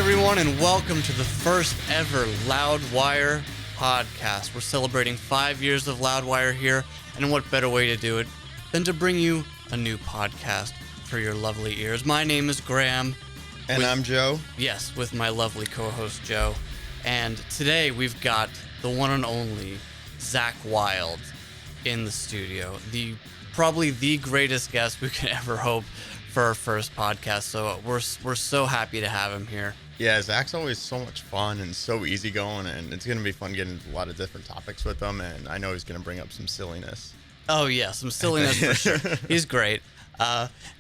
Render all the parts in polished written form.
everyone, and welcome to the first ever Loudwire podcast. We're celebrating 5 years of Loudwire here, and what better way to do it than to bring you a new podcast for your lovely ears. My name is Graham. And I'm Joe. Yes, with my lovely co-host Joe. And today we've got the one and only Zakk Wylde in the studio. Probably the greatest guest we could ever hope for our first podcast. So we're so happy to have him here. Yeah, Zakk's always so much fun and so easygoing, and it's going to be fun getting into a lot of different topics with him, and I know he's going to bring up some silliness. Oh, yeah, some silliness for sure. He's great.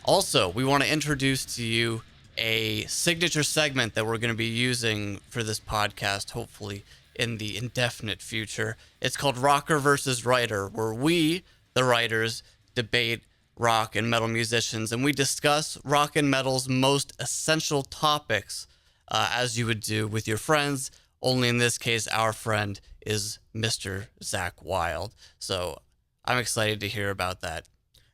Also, we want to introduce to you a signature segment that we're going to be using for this podcast, hopefully in the indefinite future. It's called Rocker versus Writer, where we, the writers, debate rock and metal musicians, and we discuss rock and metal's most essential topics, as you would do with your friends, only in this case, our friend is Mr. Zakk Wylde. So I'm excited to hear about that.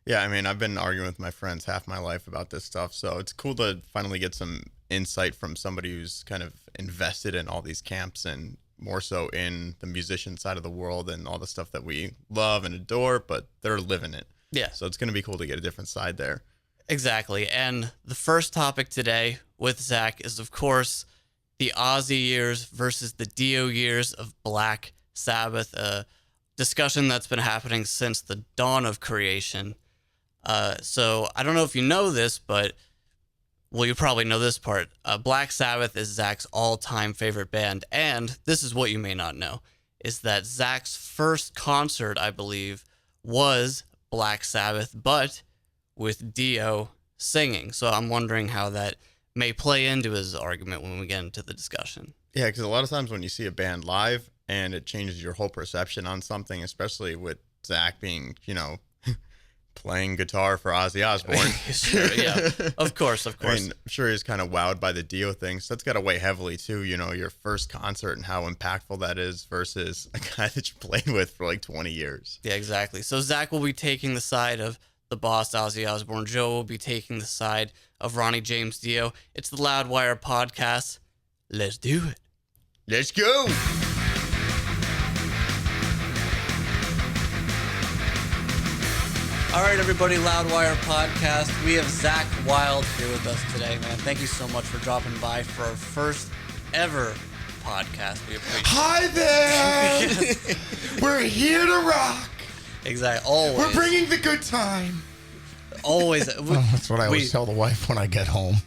Yeah, I mean, I've been arguing with my friends half my life about this stuff, so it's cool to finally get some insight from somebody who's kind of invested in all these camps and more so in the musician side of the world and all the stuff that we love and adore, but they're living it. Yeah. So it's going to be cool to get a different side there. Exactly. And the first topic today with Zakk is, of course, the Ozzy years versus the Dio years of Black Sabbath, a discussion that's been happening since the dawn of creation. So I don't know if you know this, but, well, you probably know this part. Black Sabbath is Zakk's all-time favorite band. And this is what you may not know, is that Zakk's first concert, I believe, was Black Sabbath, but with Dio singing. So I'm wondering how that may play into his argument when we get into the discussion. Yeah, because a lot of times when you see a band live and it changes your whole perception on something, especially with Zakk being, playing guitar for Ozzy Osbourne. Sure, yeah. Of course. I mean, I'm sure he's kind of wowed by the Dio thing. So that's got to weigh heavily, too, your first concert and how impactful that is versus a guy that you played with for like 20 years. Yeah, exactly. So Zakk will be taking the side of the boss, Ozzy Osbourne. Joe will be taking the side of Ronnie James Dio. It's the Loudwire podcast. Let's do it. Let's go. All right, everybody, Loudwire podcast. We have Zakk Wylde here with us today, man. Thank you so much for dropping by for our first ever podcast. We appreciate it. Hi there! We're here to rock. Exactly. Always. We're bringing the good time. Always. That's what I always tell the wife when I get home.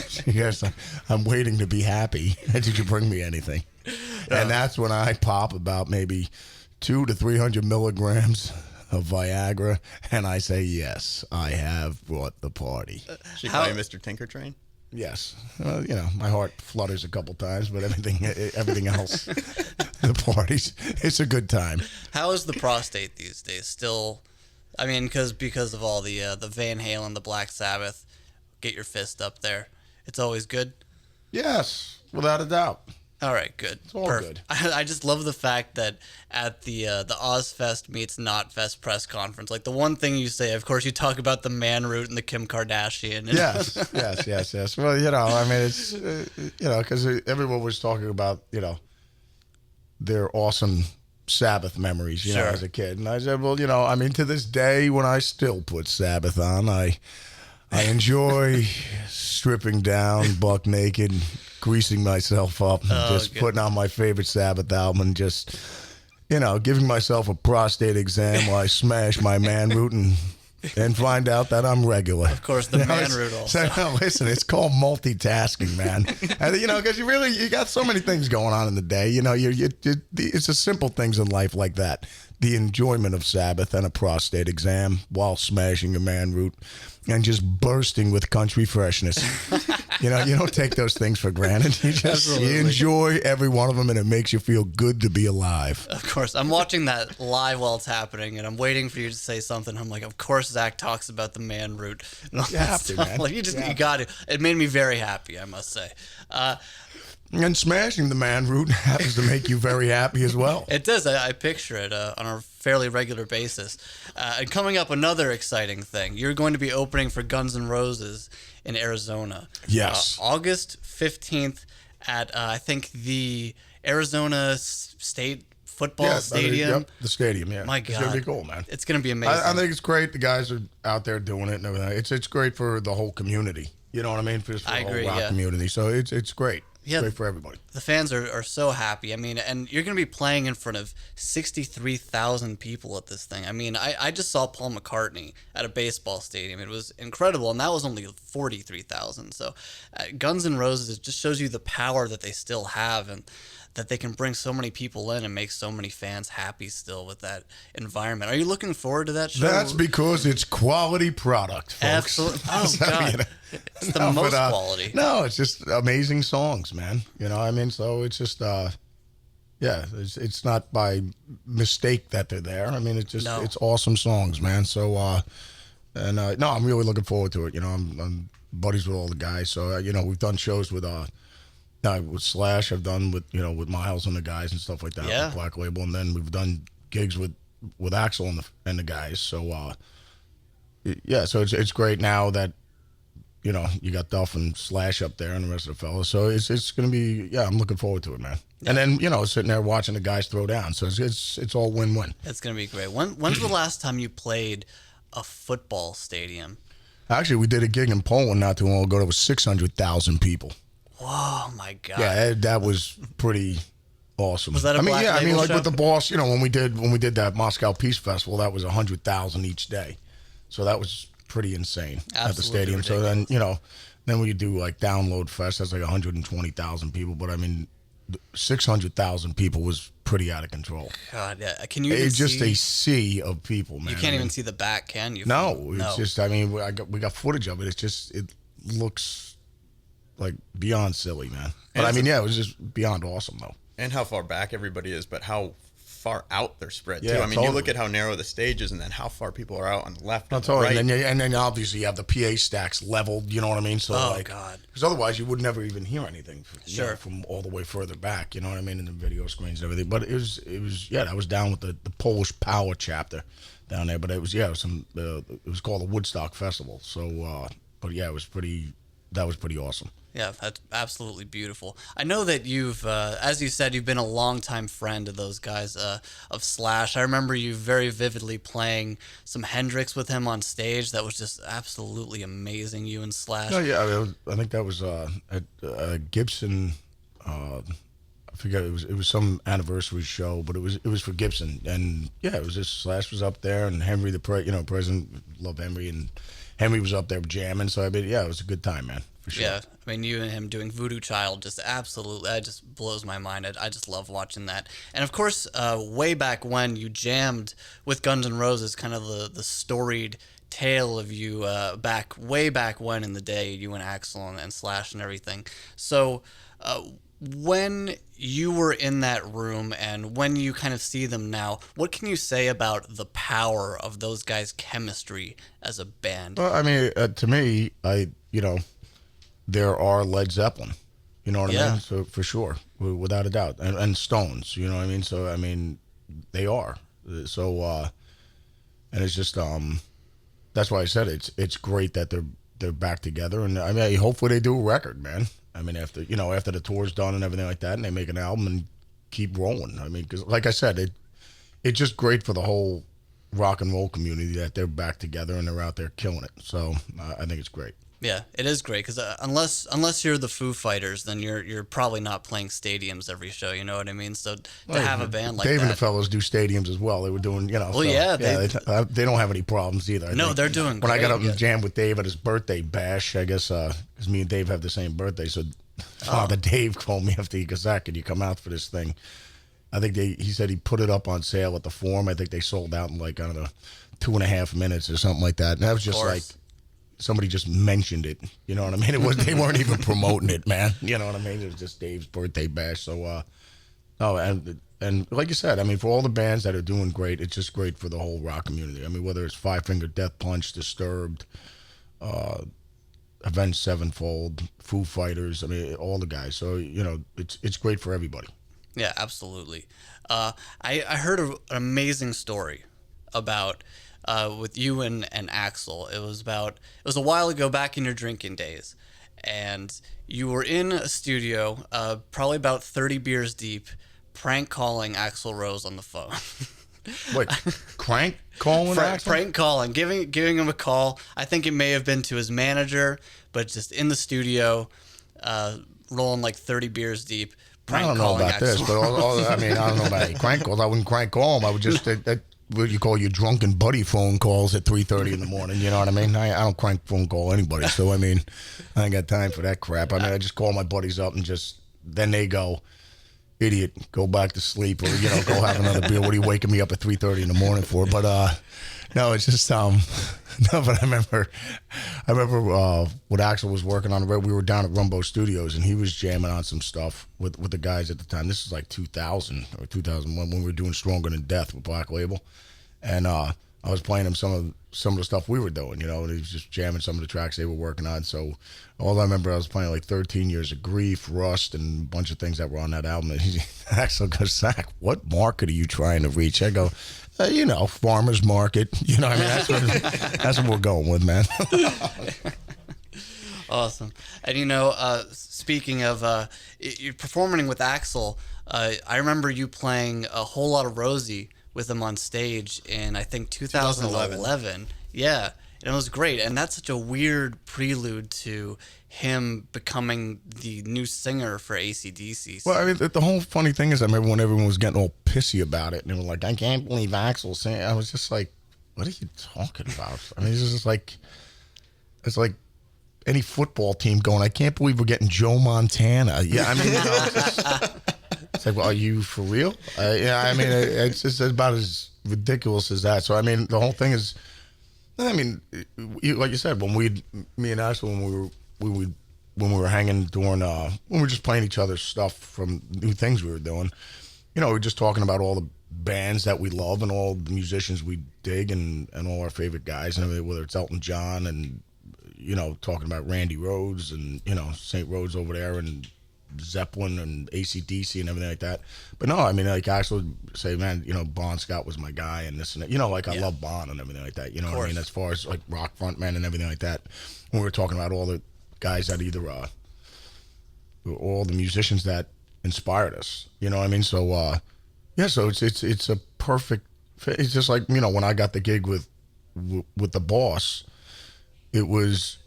She goes, I'm waiting to be happy. Did you bring me anything? And that's when I pop about maybe 200 to 300 milligrams of Viagra, and I say, yes, I have brought the party. She call you Mr. Tinker Train? Yes. My heart flutters a couple times, but everything else, the parties, it's a good time. How is the prostate these days? Still, I mean, because of all the Van Halen, the Black Sabbath, get your fist up there. It's always good? Yes, without a doubt. All right, good. It's all good. I just love the fact that at the Ozfest meets Notfest press conference, like the one thing you say, of course, you talk about the man root and the Kim Kardashian. Yes. Well, I mean, it's, because everyone was talking about, their awesome Sabbath memories, Sure. as a kid. And I said, well, to this day, when I still put Sabbath on, I enjoy stripping down, buck naked, greasing myself up, and putting on my favorite Sabbath album and just, giving myself a prostate exam while I smash my man root and find out that I'm regular. Of course, the man root also. So, listen, it's called multitasking, man. And, because you got so many things going on in the day. It's the simple things in life like that. The enjoyment of Sabbath and a prostate exam while smashing a man root and just bursting with country freshness. You don't take those things for granted. You enjoy every one of them, and it makes you feel good to be alive. Of course. I'm watching that live while it's happening, and I'm waiting for you to say something. I'm like, of course Zakk talks about the man root. And all You that have to, stuff. man. Like, you got to. It made me very happy, I must say. And smashing the man root happens to make you very happy as well. It does. I picture it on our fairly regular basis. And coming up, another exciting thing. You're going to be opening for Guns N' Roses in Arizona. Yes. August 15th at, I think, the Arizona State Football Stadium. Yep, the stadium, yeah. My God. It's going to be cool, man. It's going to be amazing. I think it's great. The guys are out there doing it and everything. It's great for the whole community. You know what I mean? For the whole rock community. So it's great. Yeah, great for everybody. The fans are so happy. I mean, and you're going to be playing in front of 63,000 people at this thing. I mean, I just saw Paul McCartney at a baseball stadium. It was incredible, and that was only 43,000. So Guns N' Roses, it just shows you the power that they still have and that they can bring so many people in and make so many fans happy still with that environment. Are you looking forward to that show? That's because it's quality product, folks. Absolutely. Oh, God. It's the most quality. No, it's just amazing songs, man. You know what I mean? So it's just, it's not by mistake that they're there. I mean, it's just, it's awesome songs, man. So, no, I'm really looking forward to it. You know, I'm buddies with all the guys. So, we've done shows with Slash. I've done with Miles and the guys and stuff like that. Yeah. With Black Label. And then we've done gigs with Axl and the guys. So, so it's great now that, you got Duff and Slash up there and the rest of the fellas. So it's going to be, I'm looking forward to it, man. Yeah. And then, sitting there watching the guys throw down. So it's all win-win. It's going to be great. When's the last time you played a football stadium? Actually, we did a gig in Poland not too long ago. There was 600,000 people. Whoa, my God. Yeah, that was pretty awesome. Was that a Black Label like show? with the Boss, when we did that Moscow Peace Festival, that was 100,000 each day. So that was pretty insane at the stadium. Ridiculous. So then we do like Download Fest. That's like 120,000 people. But I mean, 600,000 people was pretty out of control. God, yeah. Can you even it's just a sea of people, man. You can't even see the back, can you? No, it's just. I mean, we got footage of it. It looks like beyond silly, man. But it was just beyond awesome though. And how far back everybody is, but how far out they're spread too. Yeah, I mean, you look at how narrow the stage is, and then how far people are out on the left and the right. And then obviously you have the PA stacks leveled. You know what I mean? So God, because otherwise you would never even hear anything. From all the way further back. You know what I mean? In the video screens and everything. But it was I was down with the Polish Power chapter down there. But it was it was called the Woodstock Festival. So it was pretty. That was pretty awesome. Yeah, that's absolutely beautiful. I know that you've, as you said, you've been a longtime friend of those guys, of Slash. I remember you very vividly playing some Hendrix with him on stage. That was just absolutely amazing, you and Slash. No, yeah, I think that was at Gibson. I forget, it was some anniversary show, but it was for Gibson, and it was just Slash was up there, and Henry, the president, love Henry, and Henry was up there jamming. So it was a good time, man. For sure. Yeah, I mean, you and him doing Voodoo Child just absolutely, that just blows my mind. I just love watching that. And of course, way back when you jammed with Guns N' Roses, kind of the storied tale of you way back when in the day, you and Axl and Slash and everything. So when you were in that room and when you kind of see them now, what can you say about the power of those guys' chemistry as a band? Well, I mean, to me, there are Led Zeppelin, you know what I mean? So for sure, without a doubt, and Stones, you know what I mean? So I mean, they are. So and it's just that's why I said it's great that they're back together, and I mean, hopefully they do a record, man. I mean, after the tour's done and everything like that, and they make an album and keep rolling. I mean, because like I said, it's just great for the whole rock and roll community that they're back together and they're out there killing it. So I think it's great. Yeah, it is great because unless you're the Foo Fighters, then you're probably not playing stadiums every show. You know what I mean? So to have a band like Dave that, and the fellows do stadiums as well. They were doing, Well, so, yeah, they don't have any problems either. I think. they're doing. When I got up great. and jammed with Dave at his birthday bash, I guess because me and Dave have the same birthday, so Father Dave called me after he goes, Zakk, can you come out for this thing? I think he said he put it up on sale at the Forum. I think they sold out in 2.5 minutes or something like that. And that was just like. Somebody just mentioned it, you know what I mean? They weren't even promoting it, man. You know what I mean? It was just Dave's birthday bash. So, and like you said, I mean, for all the bands that are doing great, it's just great for the whole rock community. I mean, whether it's Five Finger Death Punch, Disturbed, Avenged Sevenfold, Foo Fighters, I mean, all the guys. So, it's great for everybody. Yeah, absolutely. I heard an amazing story about with you and Axel. It was a while ago, back in your drinking days, and you were in a studio, probably about 30 beers deep, prank calling Axl Rose on the phone. Wait, crank calling? Prank calling, giving him a call. I think it may have been to his manager, but just in the studio, rolling like 30 beers deep. I don't know about this, but I mean, I don't know about any crank calls. I wouldn't crank call them. I would just what you call your drunken buddy phone calls at 3:30 in the morning. You know what I mean? I don't crank phone call anybody. So I mean, I ain't got time for that crap. I mean, I just call my buddies up and then they go, idiot, go back to sleep, or go have another beer. What are you waking me up at 3:30 in the morning for? But no, it's just no. But I remember what Axl was working on. We were down at Rumbo Studios, and he was jamming on some stuff with the guys at the time. This was like 2000 or 2001 when we were doing Stronger Than Death with Black Label, and I was playing him some of the stuff we were doing, and he was just jamming some of the tracks they were working on. So all I remember, I was playing like 13 Years of Grief, Rust, and a bunch of things that were on that album. And Axl goes, Zakk, what market are you trying to reach? I go, farmer's market. I mean, that's what we're going with, man. Awesome. And speaking of you're performing with Axl, I remember you playing A Whole Lot of Rosie with him on stage in, I think, 2011. Yeah, and it was great. And that's such a weird prelude to him becoming the new singer for AC/DC. Well, I mean, the whole funny thing is, I remember when everyone was getting all pissy about it, and they were like, I can't believe Axl's saying. I was just like, what are you talking about? I mean, it's just like, it's like any football team going, I can't believe we're getting Joe Montana. Yeah, I mean, it's like, well, are you for real? Yeah, I mean, it's just about as ridiculous as that. So, I mean, the whole thing is, I mean, like you said, me and Axl, when we were hanging during, when we were just playing each other's stuff from new things we were doing, we were just talking about all the bands that we love and all the musicians we dig and all our favorite guys, and everything, whether it's Elton John and, talking about Randy Rhoads and, St. Rhodes over there and Zeppelin and AC/DC and everything like that. But no, I mean, like, Axl would say, man, Bon Scott was my guy and this and that. I love Bon and everything like that. You know what I mean? As far as, like, rock frontmen and everything like that. When we were talking about all the guys that either, all the musicians that inspired us. You know what I mean? So, so it's a perfect, it's just like, when I got the gig with the Boss, it was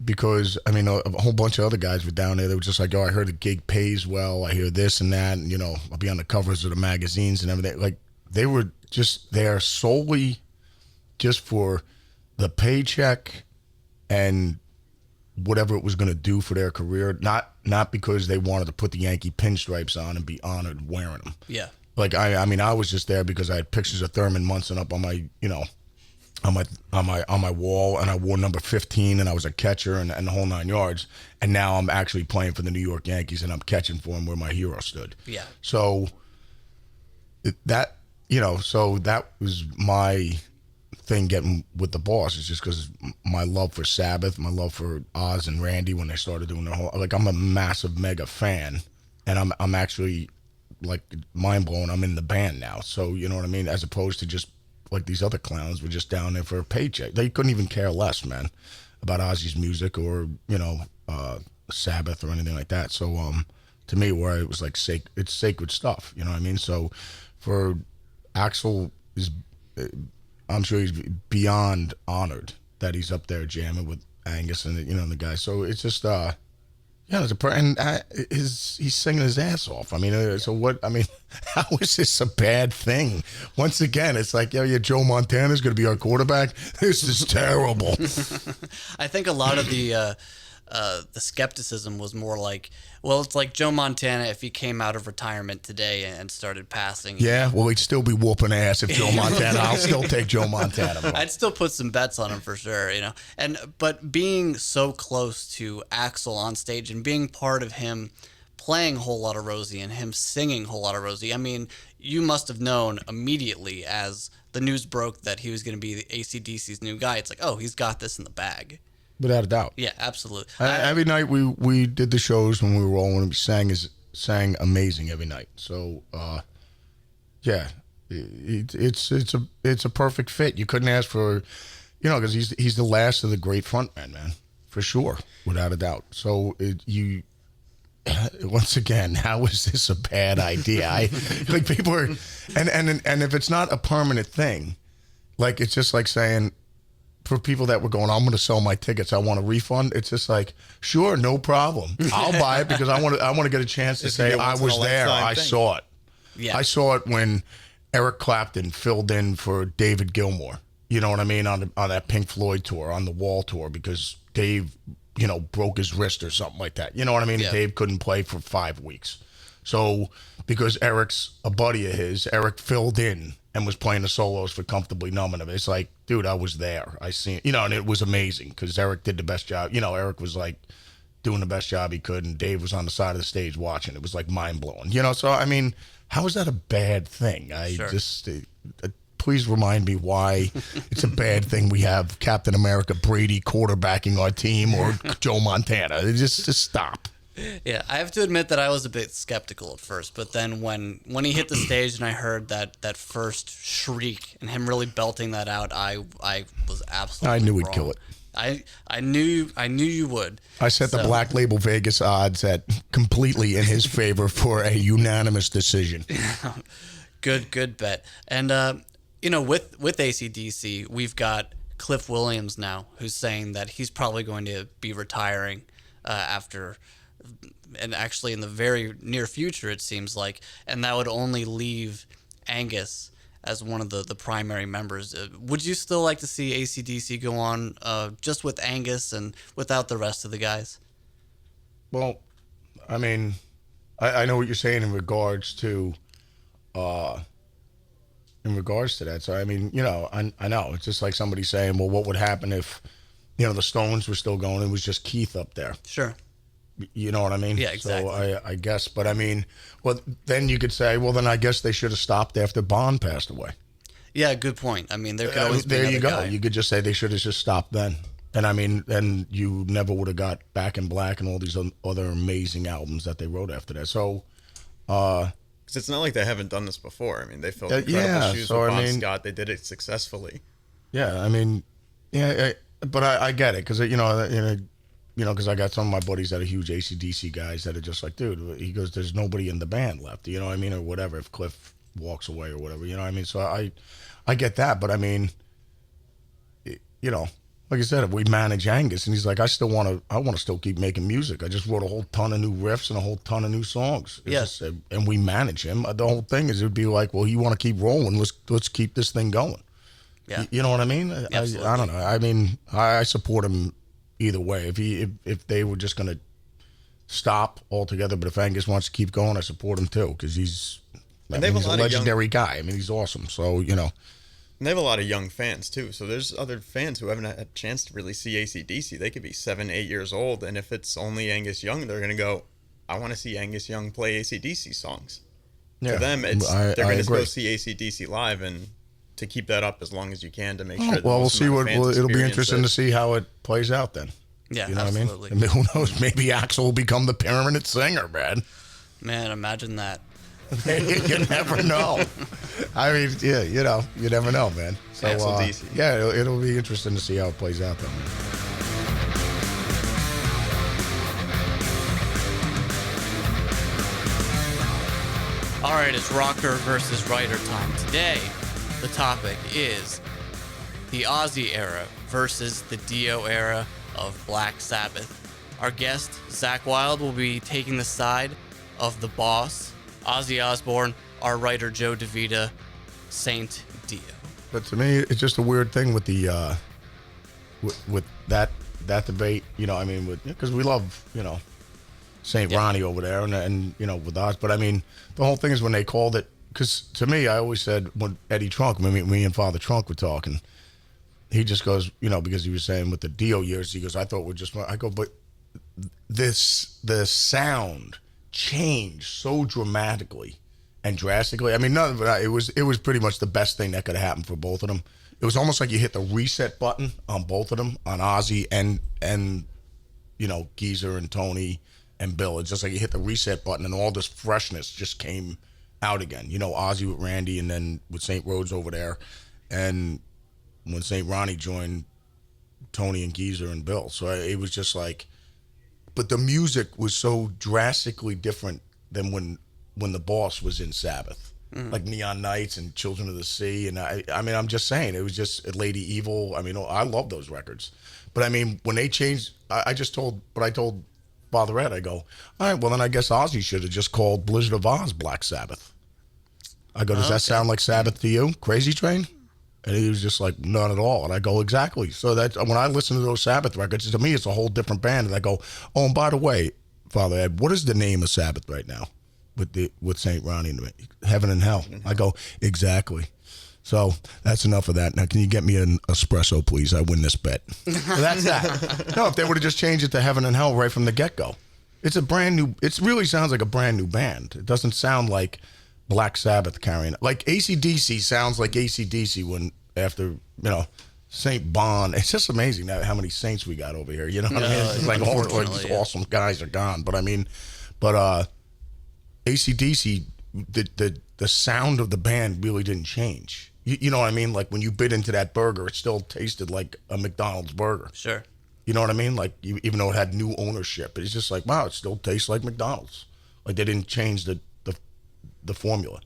because, I mean, a whole bunch of other guys were down there. They were just like, I heard the gig pays well. I hear this and that. And, I'll be on the covers of the magazines and everything. Like, they were just there solely just for the paycheck and whatever it was going to do for their career. Not because they wanted to put the Yankee pinstripes on and be honored wearing them. Yeah. Like, I mean, I was just there because I had pictures of Thurman Munson up on my, on my wall, and I wore number 15, and I was a catcher and the whole 9 yards. And now I'm actually playing for the New York Yankees, and I'm catching for them where my hero stood. Yeah. So that was my thing getting with the Boss. It's just because my love for Sabbath, my love for Oz and Randy when they started doing their whole, like, I'm a massive mega fan, and I'm actually, like, mind blown. I'm in the band now, so you know what I mean. As opposed to just like these other clowns were just down there for a paycheck. They couldn't even care less, man, about Ozzy's music or Sabbath or anything like that. So to me, where it was like it's sacred stuff. You know what I mean? So for Axl, I'm sure he's beyond honored that he's up there jamming with Angus and the guys. So it's just he's singing his ass off. I mean, so what? I mean, how is this a bad thing? Once again, it's like, Joe Montana's going to be our quarterback. This is terrible. I think a lot of the skepticism was more like, well, it's like Joe Montana if he came out of retirement today and started passing. Yeah, well, he'd still be whooping ass if Joe Montana. I'll still take Joe Montana, bro. I'd still put some bets on him for sure, but being so close to Axl on stage and being part of him playing Whole Lot of Rosie and him singing Whole Lot of Rosie, I mean, you must have known immediately as the news broke that he was going to be the AC/DC's new guy. It's like, oh, he's got this in the bag. Without a doubt. Yeah, absolutely. Every night we did the shows when we were all, when we sang sang amazing every night. So, yeah, it's a perfect fit. You couldn't ask for, because he's the last of the great frontmen, man, for sure, without a doubt. So once again, how is this a bad idea? Like people are, and if it's not a permanent thing, like it's just like saying, for people that were going, I'm going to sell my tickets, I want a refund. It's just like, sure, no problem. I'll buy it because I want to get a chance to say I was there. I saw it. Yeah. I saw it when Eric Clapton filled in for David Gilmour. You know what I mean? On that Pink Floyd tour, on the Wall tour, because Dave, broke his wrist or something like that. You know what I mean? Yeah. Dave couldn't play for 5 weeks. So because Eric's a buddy of his, Eric filled in and was playing the solos for Comfortably Numb. And it's like, dude, I was there. I seen, and it was amazing because Eric did the best job. Eric was like doing the best job he could, and Dave was on the side of the stage watching. It was like mind blowing. So I mean, how is that a bad thing? Please remind me why it's a bad thing we have Captain America Brady quarterbacking our team or Joe Montana. Just stop. Yeah, I have to admit that I was a bit skeptical at first, but then when he hit the stage and I heard that first shriek and him really belting that out, I was absolutely I knew he'd wrong. kill it. I knew you would. I set the Black Label Vegas odds at completely in his favor for a unanimous decision. Good bet. And with AC/DC, we've got Cliff Williams now, who's saying that he's probably going to be retiring after, and actually in the very near future, it seems like, and that would only leave Angus as one of the primary members. Would you still like to see AC/DC go on just with Angus and without the rest of the guys? Well, I mean, I know what you're saying in regards to that. So, I mean, I know. It's just like somebody saying, well, what would happen if, the Stones were still going? It was just Keith up there. Sure. You know what I mean? Yeah, exactly. So I guess, but I mean, well, then you could say, well, then I guess they should have stopped after Bond passed away. Yeah, good point. I mean, there could always be there another you go. guy. You could just say they should have just stopped then. And I mean, then you never would have got Back in Black and all these other amazing albums that they wrote after that. So, because it's not like they haven't done this before. I mean, they filled incredible shoes with Bon Scott. They did it successfully. Yeah, I mean, but I get it because because I got some of my buddies that are huge AC/DC guys that are just like, dude, he goes, there's nobody in the band left, you know what I mean, or whatever, if Cliff walks away or whatever, you know what I mean. So I get that, but I mean, like I said, if we manage Angus and he's like, I want to still keep making music. I just wrote a whole ton of new riffs and a whole ton of new songs. Yes. And we manage him. The whole thing is, it'd be like, well, you want to keep rolling. Let's keep this thing going. Yeah. You know what I mean? Absolutely. I don't know. I mean, I support him either way. If they were just going to stop altogether, but if Angus wants to keep going, I support him too, because he's a legendary guy. I mean, he's awesome. So, And they have a lot of young fans, too. So there's other fans who haven't had a chance to really see AC/DC. They could be 7, 8 years old, and if it's only Angus Young, they're going to go, I want to see Angus Young play AC/DC songs. Yeah, For them, they're going to agree. go see AC/DC live, and to keep that up as long as you can to make sure that well, we'll see it'll be interesting to see how it plays out then. Yeah, you know absolutely. what I mean? Who knows? Maybe Axl will become the permanent singer, man. Man, imagine that. You never know. I mean, yeah, you never know, man. So, DC. yeah, it'll be interesting to see how it plays out then. All right, it's rocker versus writer time. Today, the topic is the Ozzy era versus the Dio era of Black Sabbath. Our guest, Zakk Wylde, will be taking the side of the boss, Ozzy Osbourne, our writer, Joe DiVita, Saint Dio. But to me, it's just a weird thing with the with that debate. I mean, because we love Saint Ronnie over there, and with us. But I mean, the whole thing is when they called it. Because to me, I always said when Eddie Trunk, me and Father Trunk were talking, he just goes, because he was saying with the Dio years, he goes, I thought we're just. I go, but the sound changed so dramatically and drastically. I mean, none of it. It was pretty much the best thing that could have happened for both of them. It was almost like you hit the reset button on both of them, on Ozzy and Geezer and Tony and Bill. It's just like you hit the reset button and all this freshness just came out again. You know, Ozzy with Randy and then with St. Rhodes over there. And when St. Ronnie joined, Tony and Geezer and Bill. So it was just like, but the music was so drastically different than when the Boss was in Sabbath. Like Neon Nights and Children of the Sea. And I mean, I'm just saying, it was just Lady Evil. I mean, I love those records. But I mean, when they changed, I told Father Ed, I go, all right, well then I guess Ozzy should have just called Blizzard of Oz Black Sabbath. I go, does that sound like Sabbath to you? Crazy Train? And he was just like, not at all. And I go, exactly. So that when I listen to those Sabbath records, to me, it's a whole different band. And I go, oh, and by the way, Father Ed, what is the name of Sabbath right now with St. Ronnie? Heaven and Hell. I go, exactly. So that's enough of that. Now, can you get me an espresso, please? I win this bet. So that's that. No, if they would have just changed it to Heaven and Hell right from the get-go. It's a brand new, it really sounds like a brand new band. It doesn't sound like Black Sabbath carrying it. Like AC/DC sounds like AC/DC when after, Saint Bond. It's just amazing how many saints we got over here. You know what I mean? It's just like all these awesome guys are gone. But I mean, AC/DC, the sound of the band really didn't change. You know what I mean? Like when you bit into that burger, it still tasted like a McDonald's burger. Sure. You know what I mean? Like even though it had new ownership, it's just like, wow, it still tastes like McDonald's. Like they didn't change the formula.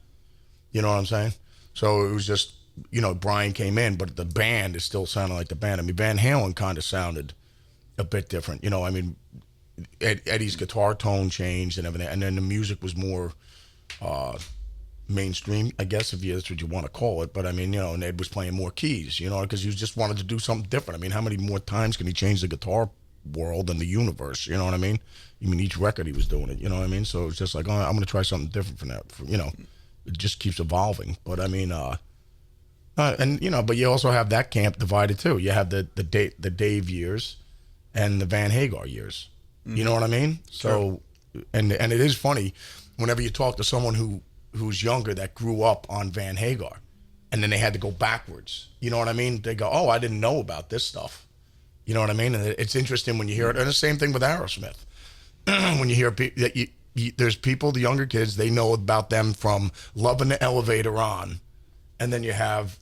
You know what I'm saying? So it was just, Brian came in, but the band is still sounding like the band. I mean, Van Halen kind of sounded a bit different. I mean, Eddie's guitar tone changed and everything, and then the music was more mainstream, I guess, if that's what you want to call it. But I mean, and Ed was playing more keys, because he just wanted to do something different. I mean, how many more times can he change the guitar world and the universe? You know what I mean? Each record he was doing it. You know what I mean? So it's just like, I'm going to try something different from that. It just keeps evolving. But I mean, but you also have that camp divided too. You have the Dave years and the Van Hagar years. Mm-hmm. You know what I mean? So, and it is funny whenever you talk to someone who's younger that grew up on Van Hagar, and then they had to go backwards. You know what I mean? They go, oh, I didn't know about this stuff. You know what I mean? And it's interesting when you hear it. And the same thing with Aerosmith. When you hear that there's people, the younger kids, they know about them from Loving the Elevator on, and then you have,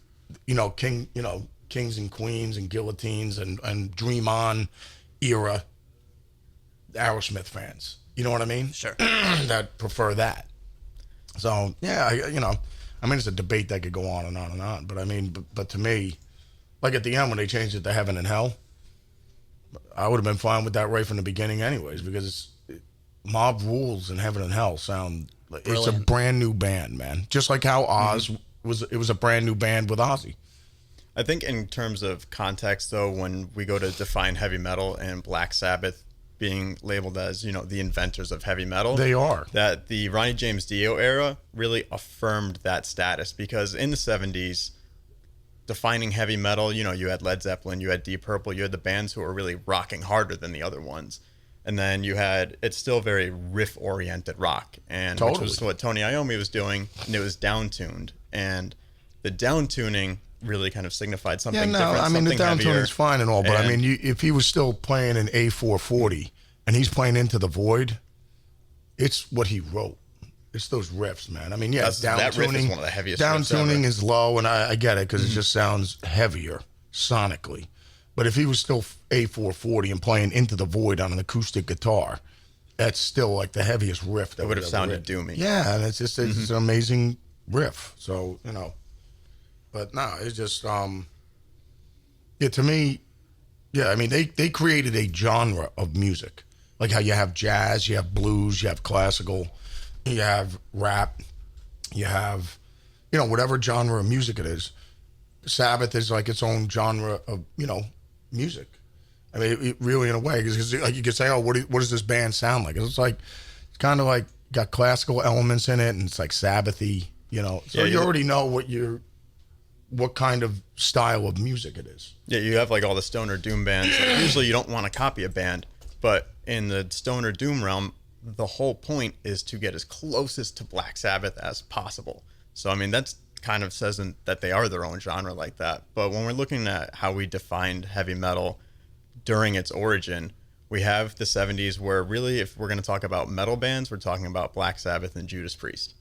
Kings and Queens and Guillotines and Dream On era Aerosmith fans. You know what I mean? Sure. That prefer that. So yeah, it's a debate that could go on and on and on. But I mean, but to me, like at the end when they changed it to Heaven and Hell, I would have been fine with that right from the beginning, anyways, because Mob Rules and Heaven and Hell sound like it's a brand new band, man. Just like how Oz was a brand new band with Ozzy. I think in terms of context, though, when we go to define heavy metal and Black Sabbath being labeled as, the inventors of heavy metal. They are. That the Ronnie James Dio era really affirmed that status, because in the 70s, defining heavy metal, you had Led Zeppelin, you had Deep Purple, you had the bands who were really rocking harder than the other ones. And then it's still very riff-oriented rock, and totally. Which was what Tony Iommi was doing, and it was down-tuned. And the down-tuning really kind of signified something different. I mean, the down-tuning is fine and all, but I mean, if he was still playing an A440 and he's playing Into the Void, it's what he wrote. It's those riffs, man. I mean, yeah, that riff is one of the heaviest. Down-tuning is low, and I get it because it just sounds heavier sonically. But if he was still A440 and playing Into the Void on an acoustic guitar, that's still like the heaviest riff that would have sounded doomy. Yeah, and it's just it's an amazing riff. So, but no, it's just to me, yeah, I mean they created a genre of music. Like how you have jazz, you have blues, you have classical, you have rap, you have whatever genre of music it is. Sabbath is like its own genre of music. I mean, it really, in a way, because like you could say, oh, what does this band sound like? It's kind of like got classical elements in it, and it's like Sabbathy, So yeah, you already know what kind of style of music it is. Yeah, you have like all the stoner doom bands. Usually, you don't want to copy a band, but in the stoner doom realm, the whole point is to get as closest to Black Sabbath as possible. So, I mean, that's kind of says that they are their own genre like that. But when we're looking at how we defined heavy metal during its origin, we have the 70s where really, if we're going to talk about metal bands, we're talking about Black Sabbath and Judas Priest.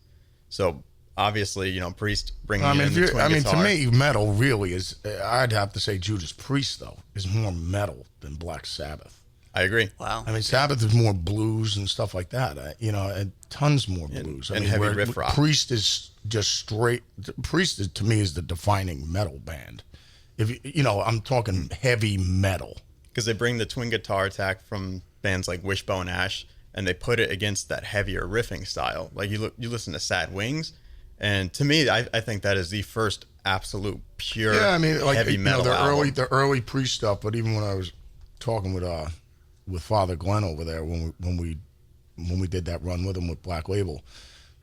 So obviously, Priest bringing in the twin guitar. To me, metal really is, I'd have to say Judas Priest, though, is more metal than Black Sabbath. I agree. Wow. I mean, Sabbath is more blues and stuff like that, and tons more blues. And heavy riff rock. Priest is just straight, Priest to me is the defining metal band. I'm talking heavy metal. Because they bring the twin guitar attack from bands like Wishbone Ash, and they put it against that heavier riffing style. Like you listen to Sad Wings, and to me, I think that is the first absolute pure heavy metal album. The early Priest stuff. But even when I was talking with Father Glenn over there when we did that run with him with Black Label,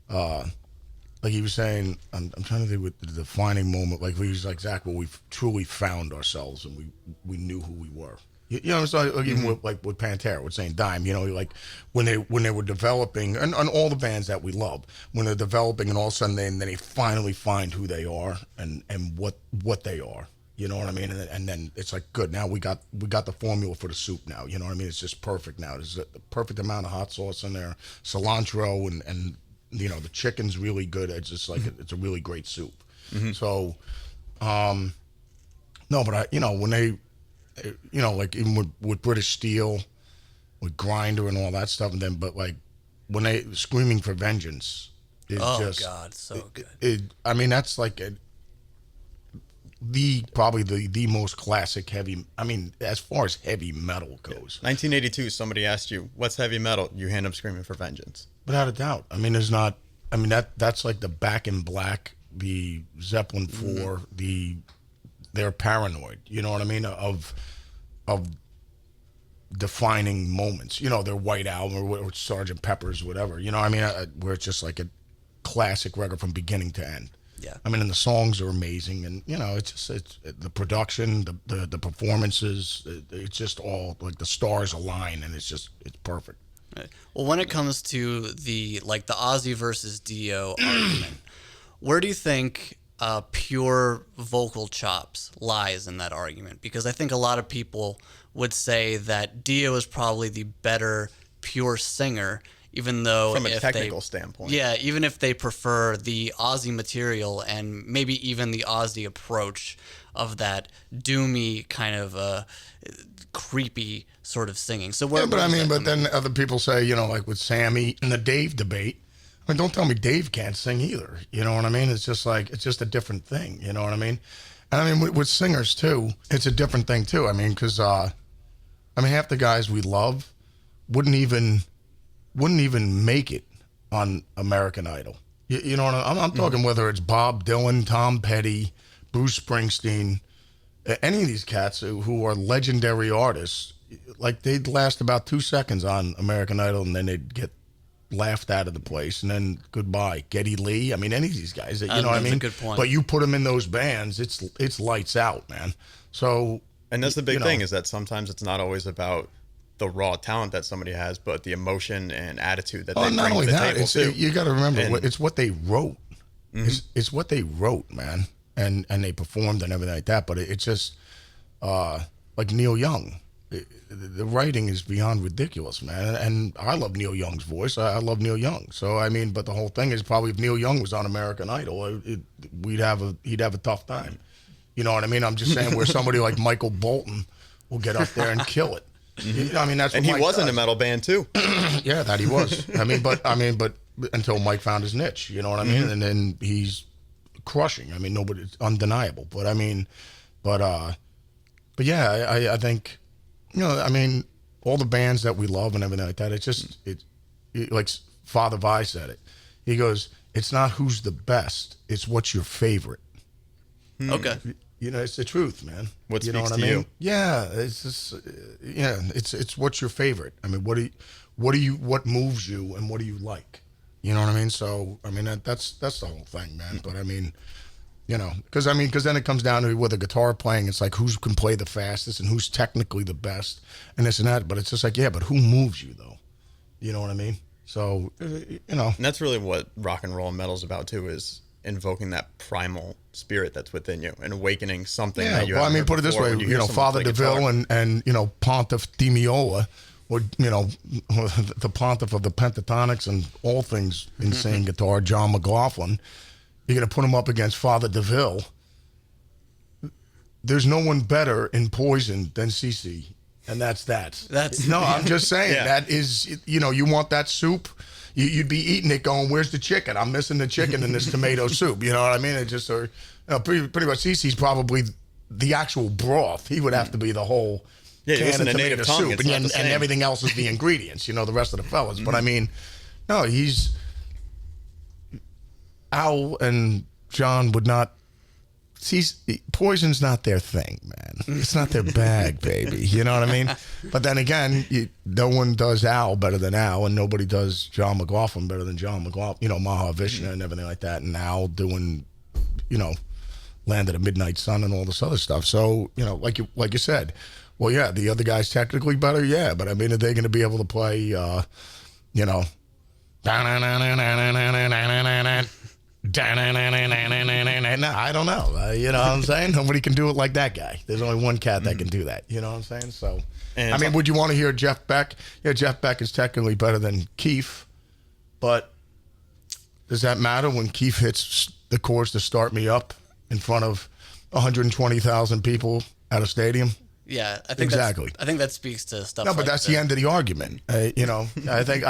like he was saying, I'm trying to think with the defining moment. Like he was like, Zakk, well, we've truly found ourselves and we knew who we were. It's like even with Pantera, with St. Dime, like when they were developing, and all the bands that we love, when they're developing, and all of a sudden they finally find who they are and what they are. You know what I mean? And then it's like, good, now we got the formula for the soup now. You know what I mean? It's just perfect now. There's a perfect amount of hot sauce in there, cilantro, and the chicken's really good. It's just like it's a really great soup. Mm-hmm. So, no, but when they, like even with British Steel, with Grinder and all that stuff, but like when they Screaming for Vengeance is God, so good. I mean, that's like probably the most classic heavy. I mean, as far as heavy metal goes. 1982, somebody asked you, "What's heavy metal?" You hand up Screaming for Vengeance. Without a doubt. I mean, there's not. I mean, that's like the Back in Black, the Zeppelin 4, they're Paranoid. You know what I mean? Of defining moments. Their White Album or Sgt. Pepper's, whatever. You know what I mean? Where it's just like a classic record from beginning to end. Yeah. I mean, and the songs are amazing, and it's the production, the performances. It's just all like the stars align, and it's perfect. Right. Well, when it comes to the Ozzy versus Dio argument, where do you think pure vocal chops lies in that argument? Because I think a lot of people would say that Dio is probably the better pure singer, even though from a technical standpoint. Yeah, even if they prefer the Ozzy material and maybe even the Ozzy approach of that doomy kind of creepy sort of singing. So but then other people say, like with Sammy and the Dave debate, I mean, don't tell me Dave can't sing either. You know what I mean? It's just a different thing. You know what I mean? And I mean, with singers too, it's a different thing too. I mean, because half the guys we love wouldn't even make it on American Idol. You know what I'm talking? Whether it's Bob Dylan, Tom Petty, Bruce Springsteen, any of these cats who are legendary artists, like they'd last about 2 seconds on American Idol and then they'd get laughed out of the place and then goodbye. Geddy Lee, I mean, any of these guys, you know what I mean? That's a good point. But you put them in those bands, it's lights out, man. So, and that's the big thing is that sometimes it's not always about the raw talent that somebody has, but the emotion and attitude that they bring not only to the that, table too. You got to remember, it's what they wrote. It's what they wrote, man, and they performed and everything like that. But it's just like Neil Young. The writing is beyond ridiculous, man. And I love Neil Young's voice. I love Neil Young. So I mean, but the whole thing is probably if Neil Young was on American Idol, he'd have a tough time. You know what I mean? I'm just saying where somebody like Michael Bolton will get up there and kill it. I mean, that's what he Mike was in does. a metal band too. Yeah, that he was. I mean, but until Mike found his niche, you know what I mean? And then he's crushing. I mean, it's undeniable. But yeah, I think, I mean, all the bands that we love and everything like that, it's just like Father Vi said it. He goes, it's not who's the best, it's what's your favorite. Okay. It's the truth, man. What you know speaks what I to mean? you? Yeah, it's just, it's what's your favorite. I mean, what moves you, and what do you like? You know what I mean? So, I mean, that's the whole thing, man. But I mean, because then it comes down to with a guitar playing, it's like who can play the fastest and who's technically the best, and this and that. But it's just like, yeah, but who moves you though? You know what I mean? So, And that's really what rock and roll and metal's about too, is invoking that primal spirit that's within you and awakening something that you haven't heard put it this way, before when you hear someone Father play guitar. DeVille and Pontiff Di Meola or the pontiff of the pentatonics and all things insane guitar, John McLaughlin. You're going to put him up against Father DeVille. There's no one better in Poison than CC, and that's no. I'm just saying that is, you want that soup. You'd be eating it, going, "Where's the chicken? I'm missing the chicken in this tomato soup." You know what I mean? It just, pretty much, CC's probably the actual broth. He would have to be the whole can of tomato soup, and everything else is the ingredients. The rest of the fellas. But I mean, no, Al and John would not. Poison's not their thing, man. It's not their bag, baby. You know what I mean? But then again, no one does Al better than Al, and nobody does John McLaughlin better than John McLaughlin. Mahavishnu and everything like that, and Al doing, Land of the Midnight Sun and all this other stuff. So, like you said, well, yeah, the other guy's technically better, yeah, but I mean, are they going to be able to play, No, I don't know. You know what I'm saying? Nobody can do it like that guy. There's only one cat that can do that. You know what I'm saying? So, would you want to hear Jeff Beck? Yeah, Jeff Beck is technically better than Keith, but does that matter when Keith hits the chorus to Start Me Up in front of 120,000 people at a stadium? Yeah, I think exactly. I think that speaks to stuff. No, but that's the end of the argument. I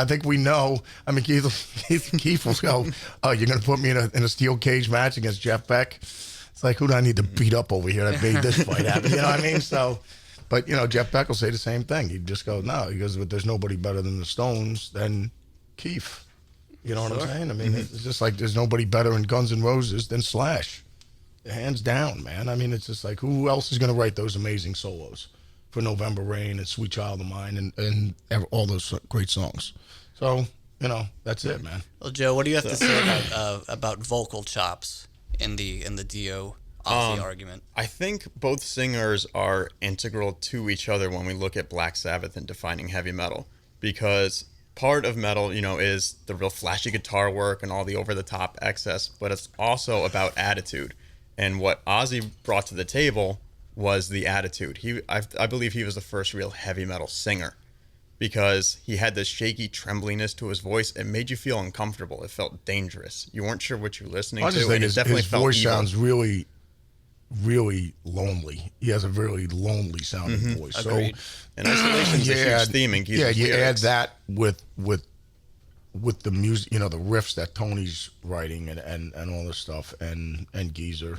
think we know. I mean, Keith will go, "Oh, you're going to put me in a steel cage match against Jeff Beck?" It's like, who do I need to beat up over here that made this fight happen? You know what I mean? So, but Jeff Beck will say the same thing. He'd just go, "No," he goes, "But there's nobody better than the Stones than Keith." You know what I'm saying? I mean, it's just like there's nobody better in Guns N' Roses than Slash. Hands down, man. I mean, it's just like, who else is going to write those amazing solos for November Rain and Sweet Child of Mine and all those great songs? So, that's it, man. Well, Joe, what do you have to say about vocal chops in the Dio Ozzy argument? I think both singers are integral to each other when we look at Black Sabbath and defining heavy metal, because part of metal, is the real flashy guitar work and all the over-the-top excess, but it's also about attitude. And what Ozzy brought to the table was the attitude. I believe he was the first real heavy metal singer, because he had this shaky trembliness to his voice. It made you feel uncomfortable. It felt dangerous. You weren't sure what you were listening to. And it definitely his voice sounds really, really lonely. He has a very lonely sounding voice. Agreed. So, and isolation's a huge theme in Geezer's you lyrics. add that with the music, the riffs that Tony's writing and all this stuff, and Geezer,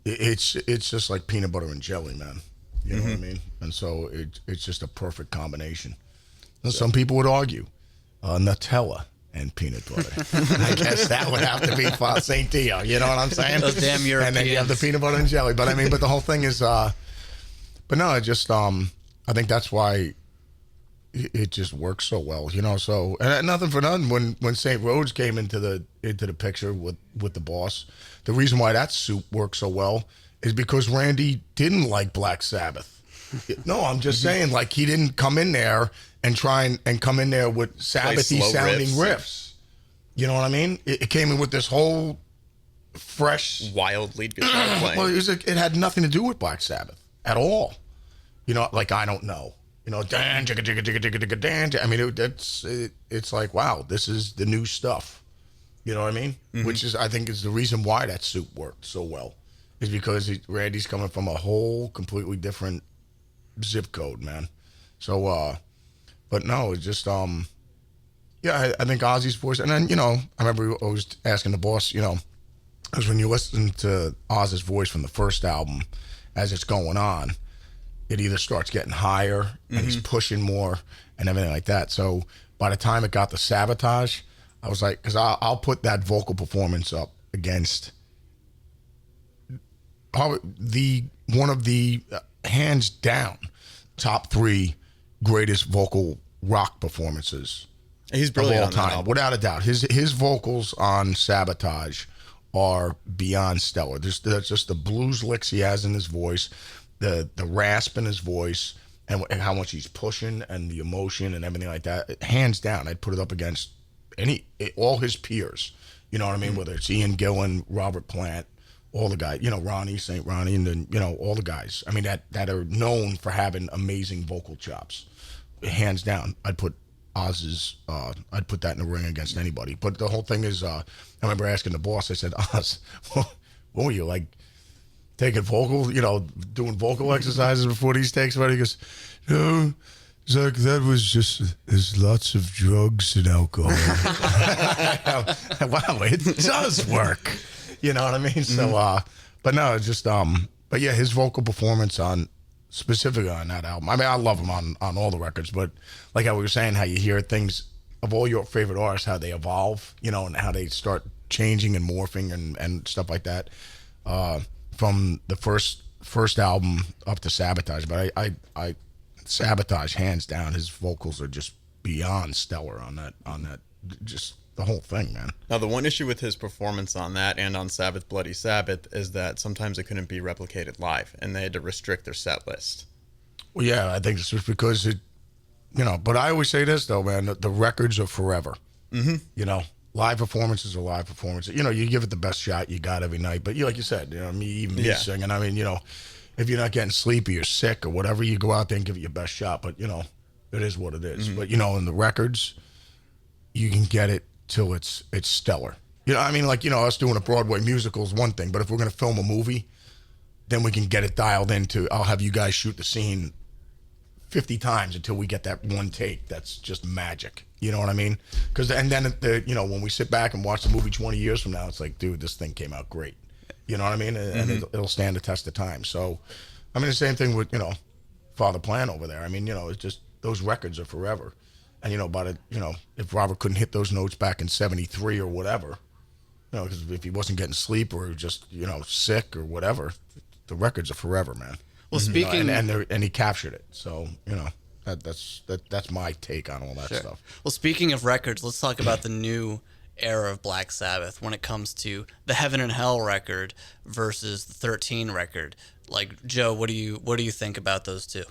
it's just like peanut butter and jelly, man. You know what I mean? And so it's just a perfect combination. And some people would argue Nutella and peanut butter. I guess that would have to be St. Dio. You know what I'm saying? Those damn Europeans. And then you have the peanut butter and jelly. But I mean, the whole thing is, but no, it just, I think that's why it just works so well, So, and nothing for nothing. When St. Rhodes came into the picture with the Boss, the reason why that soup worked so well is because Randy didn't like Black Sabbath. No, I'm just saying, like, he didn't come in there and try and come in there with Sabbathy sounding riffs. You know what I mean? It came in with this whole fresh, wild lead guitar playing. Well, it had nothing to do with Black Sabbath at all. Like, I don't know. Dan, jigga, jigga, jigga, jigga, jigga, dan. I mean, it's like, wow, this is the new stuff. You know what I mean? Which is, I think, is the reason why that soup worked so well, is because Randy's coming from a whole completely different zip code, man. So, but no, it's just, I think Ozzy's voice, and then, I remember always asking the Boss, because when you listen to Ozzy's voice from the first album as it's going on, it either starts getting higher and he's pushing more and everything like that. So by the time it got to Sabotage, I was like, because I'll put that vocal performance up against one of the hands down top 3 greatest vocal rock performances. He's brilliant of all on time, without a doubt. His vocals on Sabotage are beyond stellar. There's just the blues licks he has in his voice. The rasp in his voice and how much he's pushing and the emotion and everything like that, hands down, I'd put it up against all his peers. You know what I mean? Whether it's Ian Gillan, Robert Plant, all the guys, Ronnie, St. Ronnie, and then, all the guys. I mean, that are known for having amazing vocal chops. Hands down, I'd put Oz's, I'd put that in the ring against anybody. But the whole thing is, I remember asking the boss, I said, Oz, what were you, like, taking vocal, doing vocal exercises before these takes? He goes, no, Zakk, that was just, there's lots of drugs and alcohol. Wow, it does work. You know what I mean? So, but no, it's just, but yeah, his vocal performance specifically on that album. I mean, I love him on all the records, but like how we were saying, how you hear things of all your favorite artists, how they evolve, and how they start changing and morphing and stuff like that. From the first album up to Sabotage, but I Sabotage, hands down, his vocals are just beyond stellar on that, just the whole thing, man. Now, the one issue with his performance on that and on Sabbath Bloody Sabbath is that sometimes it couldn't be replicated live, and they had to restrict their set list. Well, yeah, I think it's just because but I always say this, though, man, the records are forever. Mm-hmm. Live performances are live performances. You give it the best shot you got every night. But like you said, me singing, I mean, if you're not getting sleepy or sick or whatever, you go out there and give it your best shot. But, it is what it is. Mm-hmm. But, in the records, you can get it till it's stellar. I mean, like, us doing a Broadway musical is one thing, but if we're going to film a movie, then we can get it dialed into, I'll have you guys shoot the scene 50 times until we get that one take that's just magic. You know what I mean? And then, when we sit back and watch the movie 20 years from now, it's like, dude, this thing came out great. You know what I mean? And it'll stand the test of time. So, I mean, the same thing with, Father Plan over there. I mean, it's just, those records are forever. And, if Robert couldn't hit those notes back in 73 or whatever, because if he wasn't getting sleep or just, sick or whatever, the records are forever, man. Well, speaking... and he captured it. So, that's my take on all that stuff. Well, speaking of records, let's talk about the new era of Black Sabbath when it comes to the Heaven and Hell record versus the 13 record. Like, Joe, what do you think about those two?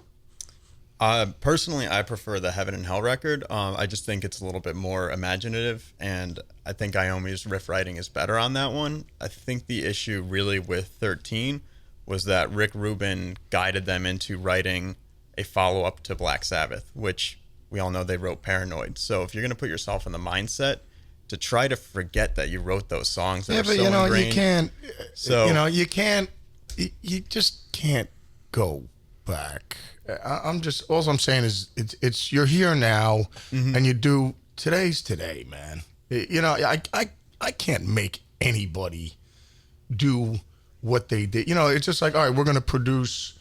Personally, I prefer the Heaven and Hell record. I just think it's a little bit more imaginative, and I think Iommi's riff writing is better on that one. I think the issue really with 13 was that Rick Rubin guided them into writing a follow-up to Black Sabbath, which we all know they wrote Paranoid. So if you're going to put yourself in the mindset to try to forget that you wrote those songs that are so ingrained, you can't. So you just can't go back. All I'm saying is it's you're here now, and you do today's today, man. I can't make anybody do what they did. It's just like, all right, we're gonna produce.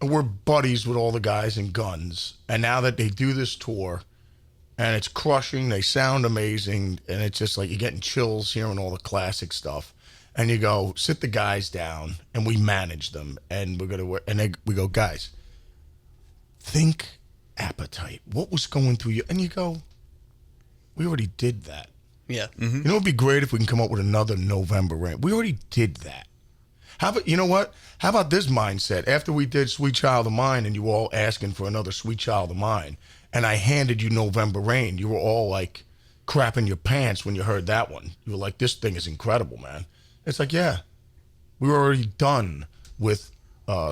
We're buddies with all the guys in Guns, and now that they do this tour, and it's crushing, they sound amazing, and it's just like you're getting chills hearing all the classic stuff. And you go, sit the guys down, and we manage them, and we go, guys. Think Appetite. What was going through you? And you go, we already did that. Yeah. Mm-hmm. It'd be great if we can come up with another November Rain. We already did that. How about, you know what? How about this mindset? After we did Sweet Child of Mine and you were all asking for another Sweet Child of Mine, and I handed you November Rain, you were all like crapping your pants when you heard that one. You were like, this thing is incredible, man. It's like, yeah, we were already done with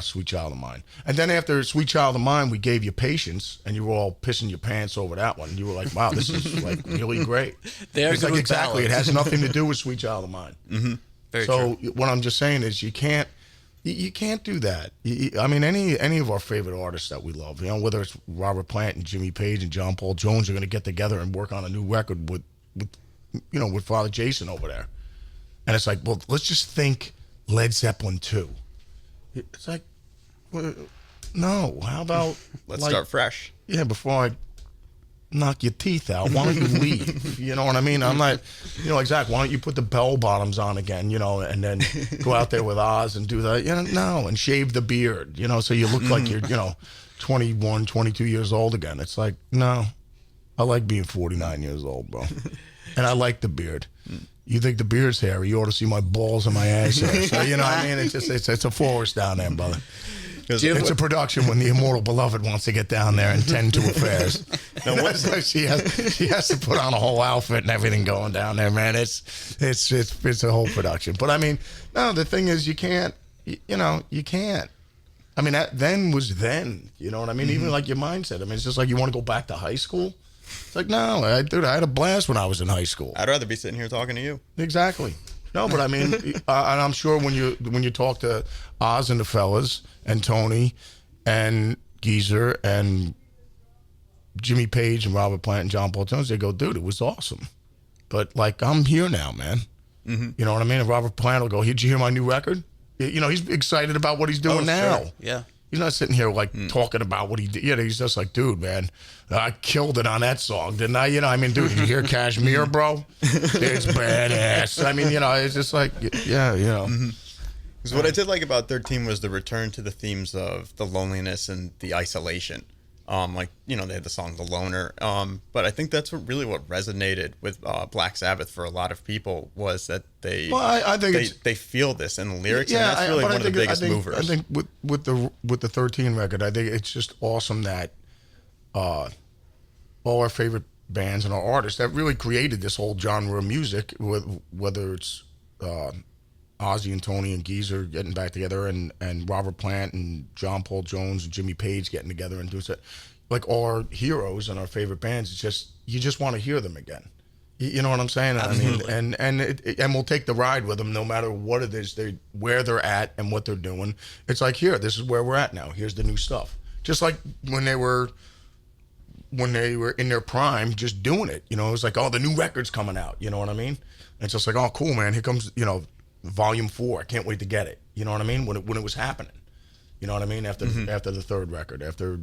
Sweet Child of Mine. And then after Sweet Child of Mine, we gave you Patience, and you were all pissing your pants over that one. You were like, wow, this is like really great. It's like, exactly, it has nothing to do with Sweet Child of Mine. Mm-hmm. Very true. What I'm just saying is you can't do that. I mean, any of our favorite artists that we love, whether it's Robert Plant and Jimmy Page and John Paul Jones, are going to get together and work on a new record with Father Jason over there. And it's like, well, let's just think Led Zeppelin 2. It's like, well, no. How about let's start fresh? Yeah, before I knock your teeth out, why don't you leave? You know what I mean? I'm not, like Zakk, why don't you put the bell bottoms on again? And then go out there with Oz and do that. No, and shave the beard. So you look like you're 21, 22 years old again. It's like, no, I like being 49 years old, bro, and I like the beard. You think the beard's hairy, you ought to see my balls and my ass hair. So, what I mean? It's a forest down there, brother. It's a production when the immortal beloved wants to get down there and tend to affairs. So she has to put on a whole outfit and everything going down there, man. It's a whole production. But I mean, No, the thing is, you can't. You can't. I mean, that then was then. You know what I mean? Even like your mindset. I mean, it's just like you want to go back to high school. It's like, no, I had a blast when I was in high school. I'd rather be sitting here talking to you. Exactly. No, but I mean, and I'm sure when you talk to Oz and the fellas and Tony and Geezer and Jimmy Page and Robert Plant and John Paul Jones, they go, dude, it was awesome. But like, I'm here now, man. You know what I mean? And Robert Plant will go, did you hear my new record? You know, he's excited about what he's doing now. Sure. Yeah. He's not sitting here like talking about what he did. You know, he's just like, dude, man, I killed it on that song, didn't I? You know, I mean, dude, you hear Kashmir, bro? It's badass. I mean, you know, it's just like, yeah, you know. Because what I did like about 13 was the return to the themes of the loneliness and the isolation. Like, you know, they had the song The Loner. But I think that's what resonated with Black Sabbath for a lot of people was that they I think they feel this in the lyrics, yeah, and that's really one of the biggest movers. I think with the 13 record, I think it's just awesome that all our favorite bands and our artists that really created this whole genre of music, whether it's Ozzy and Tony and Geezer getting back together, and Robert Plant and John Paul Jones and Jimmy Page getting together and doing that. Like our heroes and our favorite bands, it's just you just want to hear them again. You know what I'm saying? Absolutely. I mean, and we'll take the ride with them no matter what it is, where they're at and what they're doing. It's like, here, this is where we're at now. Here's the new stuff. Just like when they were in their prime, just doing it. You know, it was like, oh, the new record's coming out. You know what I mean? And it's just like, oh, cool, man. Here comes, you know, Volume 4. I can't wait to get it. You know what I mean? When it was happening. You know what I mean? After the third record, after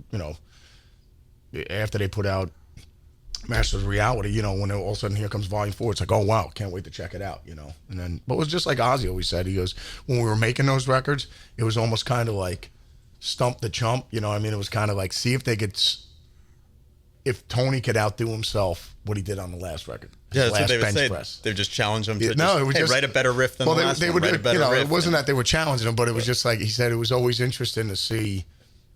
they put out Masters of Reality, you know, when all of a sudden here comes Volume 4, it's like, oh wow, can't wait to check it out, you know. And then, but it was just like Ozzy always said. He goes, when we were making those records, it was almost kind of like stump the chump, you know. I mean, it was kind of like see if Tony could outdo himself what he did on the last record. Yeah, that's what they would say. Press. They would just challenge him to write a better riff than the last one. Write a better riff. It wasn't that they were challenging him, but it was just like he said. It was always interesting to see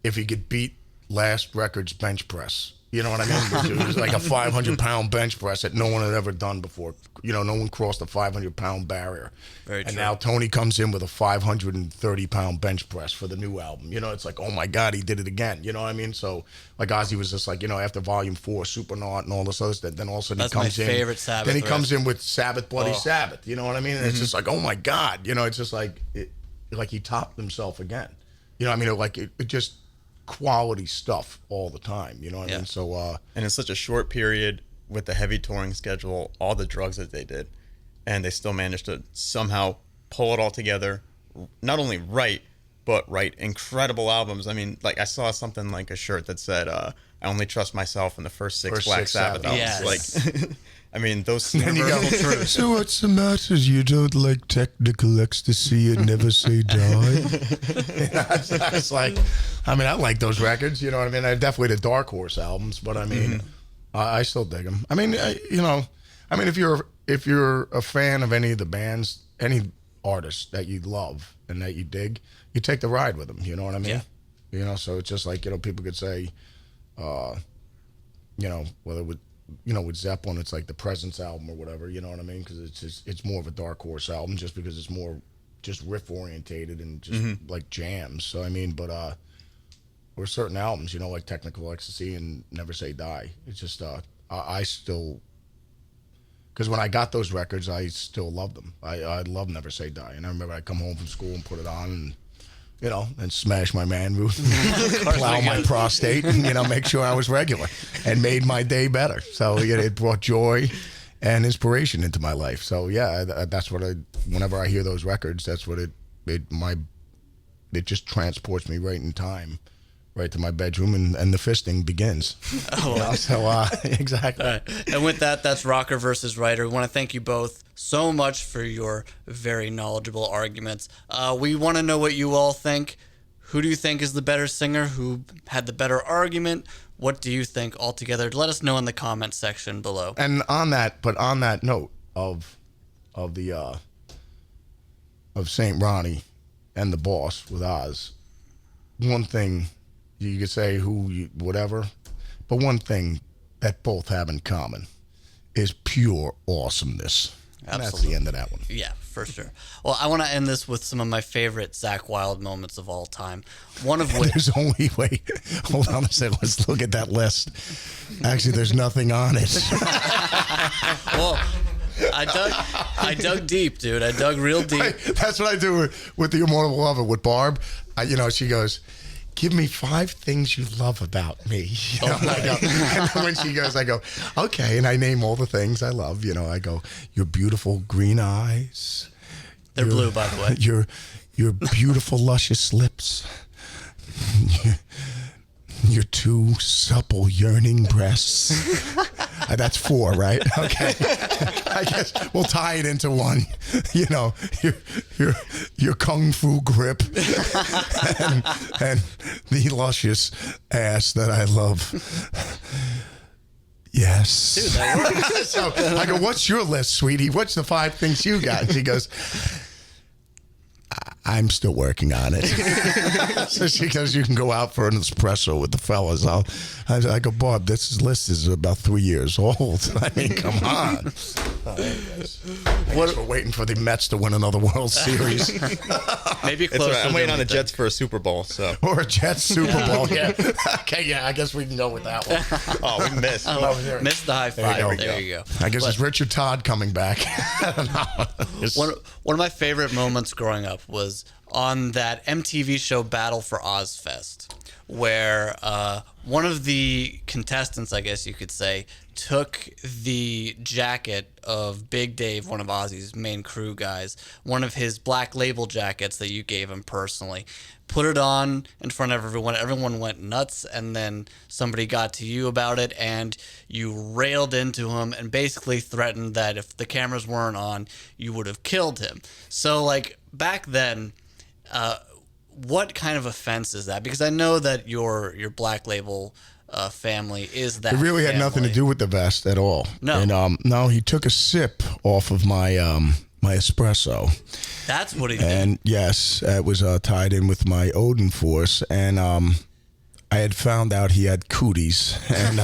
if he could beat last record's bench press. You know what I mean? It was like a 500-pound bench press that no one had ever done before. You know, no one crossed the 500-pound barrier. Very true. And now Tony comes in with a 530-pound bench press for the new album. You know, it's like, oh my God, he did it again. You know what I mean? So, like Ozzy was just like, you know, after Volume 4, Supernaut and all this other stuff, then all of a sudden That's he comes in. my favorite Sabbath. Then he riff. comes in with Sabbath, Bloody Sabbath. You know what I mean? And it's just like, oh my God. You know, it's just like, like he topped himself again. You know what I mean? It just quality stuff all the time, you know what I mean? So and in such a short period with the heavy touring schedule, all the drugs that they did, and they still managed to somehow pull it all together, not only write incredible albums. I mean, like I saw something like a shirt that said I only trust myself in the first six Black Sabbath albums. Yes. Like I mean, those and you go, true. So what's the matter? You don't like technical ecstasy and never say die? It's like, I mean, I like those records. You know what I mean? I definitely the Dark Horse albums, but I mean, I still dig them. I mean, if you're a fan of any of the bands, any artists that you love and that you dig, you take the ride with them. You know what I mean? Yeah. You know, so it's just like, you know, people could say, you know, whether with, you know, with Zeppelin, it's like the Presence album or whatever, you know what I mean? Because it's more of a Dark Horse album just because it's more just riff orientated and just like jams. So I mean, but or certain albums, you know, like Technical Ecstasy and Never Say Die. It's just I still, because when I got those records, I still love them. I love Never Say Die, and I remember I'd come home from school and put it on and, you know, and smash my man root, plow my prostate, and, you know, make sure I was regular and made my day better. So it brought joy and inspiration into my life. So yeah, that's what whenever I hear those records, that's what it just transports me right in time, right to my bedroom, and the fisting begins. Oh, you know, so exactly. All right. And with that, that's Rocker versus Writer. We want to thank you both so much for your very knowledgeable arguments. We want to know what you all think. Who do you think is the better singer? Who had the better argument? What do you think altogether? Let us know in the comment section below. And on that note of St. Ronnie and the Boss with Oz, one thing you could say whatever, but one thing that both have in common is pure awesomeness. And that's the end of that one. Yeah. for sure. Well, I want to end this with some of my favorite Zakk Wylde moments of all time. One of which... There's only... Wait, hold on a second. Let's look at that list. Actually, there's nothing on it. Well, I dug deep, dude. I dug real deep. That's what I do with The Immortal Lover, with Barb. She goes, give me 5 things you love about me. And then when she goes, I go, okay. And I name all the things I love. I go, your beautiful green eyes. They're blue, by the way. Your beautiful, luscious lips. Your 2 supple, yearning breasts. That's 4, right? Okay. I guess we'll tie it into one. Your kung fu grip and the luscious ass that I love. Yes. Dude, that works. So I go, what's your list, sweetie? What's the 5 things you got? And she goes, I'm still working on it. So she goes, you can go out for an espresso with the fellas. I go, Bob, this list is about 3 years old. I mean, come on. We're waiting for the Mets to win another World Series. Maybe close. Right. I'm waiting on the Jets for a Super Bowl. So or a Jets Super Bowl. Yeah. Okay, yeah, I guess we can go with that one. Oh, we missed. Missed the high five. There you go. I guess it's Richard Todd coming back. I don't know. One of my favorite moments growing up was on that MTV show Battle for Ozfest, where one of the contestants, I guess you could say, took the jacket of Big Dave, one of Ozzy's main crew guys, one of his Black Label jackets that you gave him personally, put it on in front of everyone. Everyone went nuts, and then somebody got to you about it, and you railed into him and basically threatened that if the cameras weren't on, you would have killed him. So, like, back then, what kind of offense is that? Because I know that your Black Label family is that. It really had family. nothing to do with the vest at all. No. And no, he took a sip off of my my espresso. That's what he did. And yes, it was tied in with my Odin Force, and I had found out he had cooties, and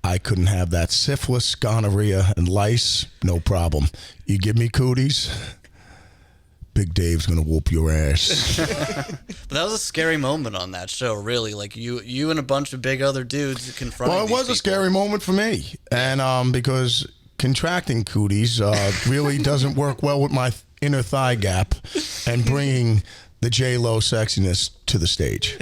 I couldn't have that. Syphilis, gonorrhea, and lice, no problem. You give me cooties, Big Dave's gonna whoop your ass. But that was a scary moment on that show, really. Like you and a bunch of big other dudes confronting. Well, it was a scary moment for me, and because contracting cooties really doesn't work well with my inner thigh gap, and bringing the J-Lo sexiness to the stage.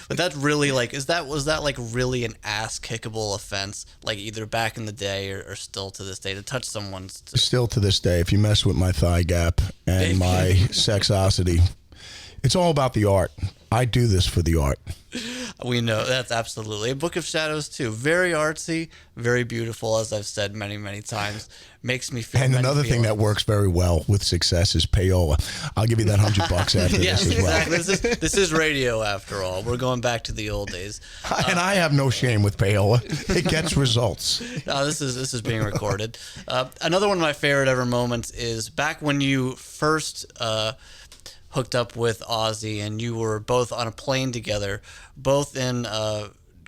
But that's really like, was that like really an ass-kickable offense, like either back in the day or still to this day, to touch someone's... Still to this day, if you mess with my thigh gap and my sexosity, it's all about the art. I do this for the art. We know, that's absolutely. A Book of Shadows, too. Very artsy, very beautiful, as I've said many, many times. Makes me feel... And another thing that works very well with success is payola. I'll give you that $100 after yes, this as well. Exactly. This is radio, after all. We're going back to the old days. And I have no shame with payola. It gets results. This is being recorded. Another one of my favorite ever moments is back when you first... hooked up with Ozzy, and you were both on a plane together, both in